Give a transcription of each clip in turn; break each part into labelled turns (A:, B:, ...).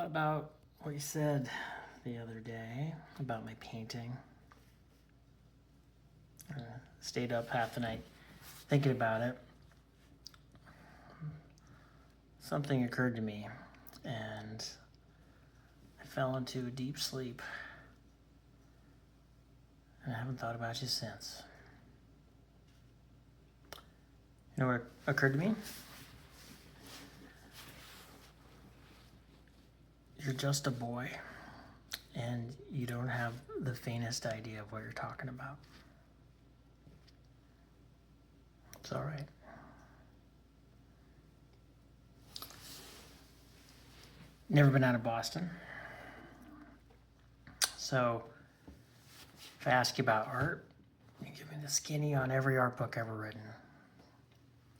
A: thought about what you said the other day about my painting. Stayed up half the night thinking about it. Something occurred to me, and I fell into a deep sleep. And I haven't thought about you since. You know what occurred to me? You're just a boy, and you don't have the faintest idea of what you're talking about. It's all right. Never been out of Boston. So if I ask you about art, you give me the skinny on every art book ever written.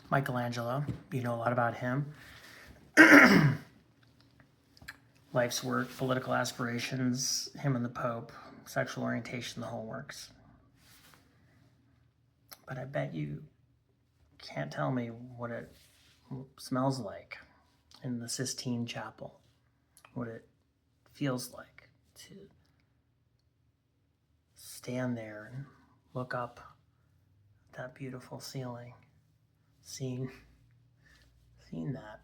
A: Michelangelo, you know a lot about him. Life's work, political aspirations, him and the Pope, sexual orientation, the whole works. But I bet you can't tell me what it smells like in the Sistine Chapel, what it feels like to stand there and look up at that beautiful ceiling, seeing that.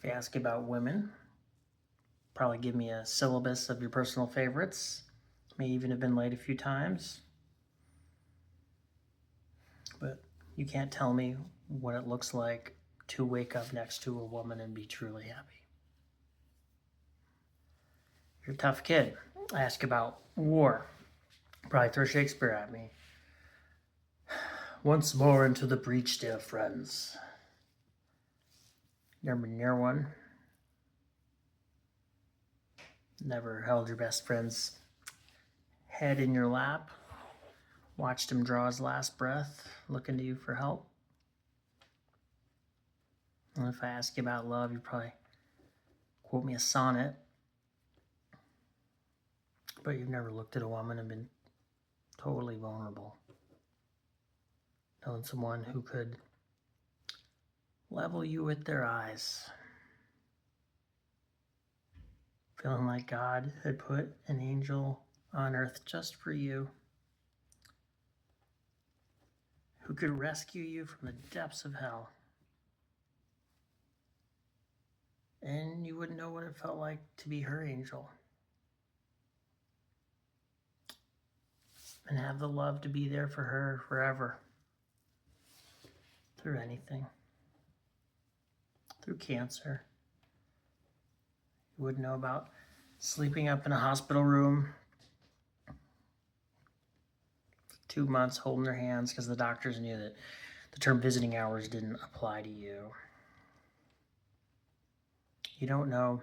A: If I ask you about women, probably give me a syllabus of your personal favorites. May even have been late a few times. But you can't tell me what it looks like to wake up next to a woman and be truly happy. You're a tough kid. I ask about war. Probably throw Shakespeare at me. Once more into the breach, dear friends. Never been near one. Never held your best friend's head in your lap. Watched him draw his last breath, looking to you for help. And if I ask you about love, you probably quote me a sonnet. But you've never looked at a woman and been totally vulnerable. Known someone who could level you with their eyes. Feeling like God had put an angel on earth just for you. Who could rescue you from the depths of hell. And you wouldn't know what it felt like to be her angel. And have the love to be there for her forever. Through anything. Through cancer. You wouldn't know about sleeping up in a hospital room for 2 months holding their hands because the doctors knew that the term visiting hours didn't apply to you. You don't know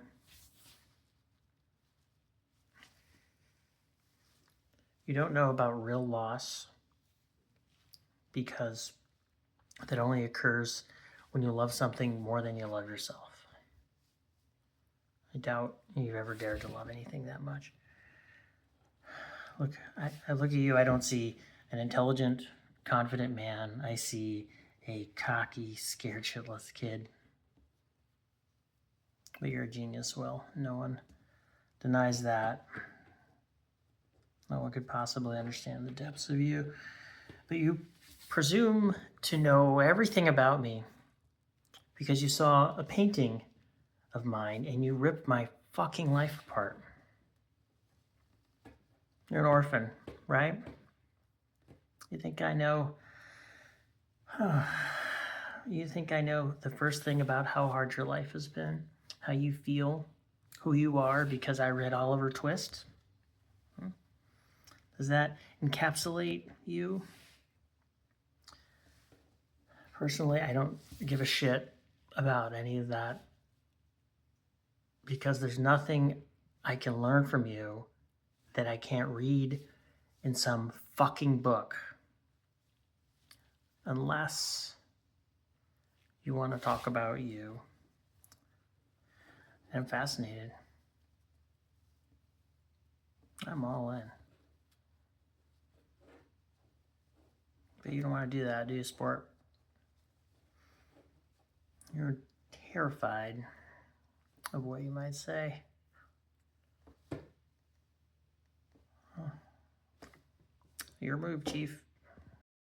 A: about real loss because that only occurs when you love something more than you love yourself. I doubt you've ever dared to love anything that much. Look, I look at you, I don't see an intelligent, confident man. I see a cocky, scared shitless kid. But you're a genius, Will. No one denies that. No one could possibly understand the depths of you. But you presume to know everything about me because you saw a painting of mine and you ripped my fucking life apart. You're an orphan, right? You think I know... You think I know the first thing about how hard your life has been? How you feel? Who you are because I read Oliver Twist? Does that encapsulate you? Personally, I don't give a shit about any of that because there's nothing I can learn from you that I can't read in some fucking book. Unless you want to talk about you. I'm fascinated. I'm all in. But you don't want to do that, do you, sport? You're a terrified of what you might say. Your move, Chief.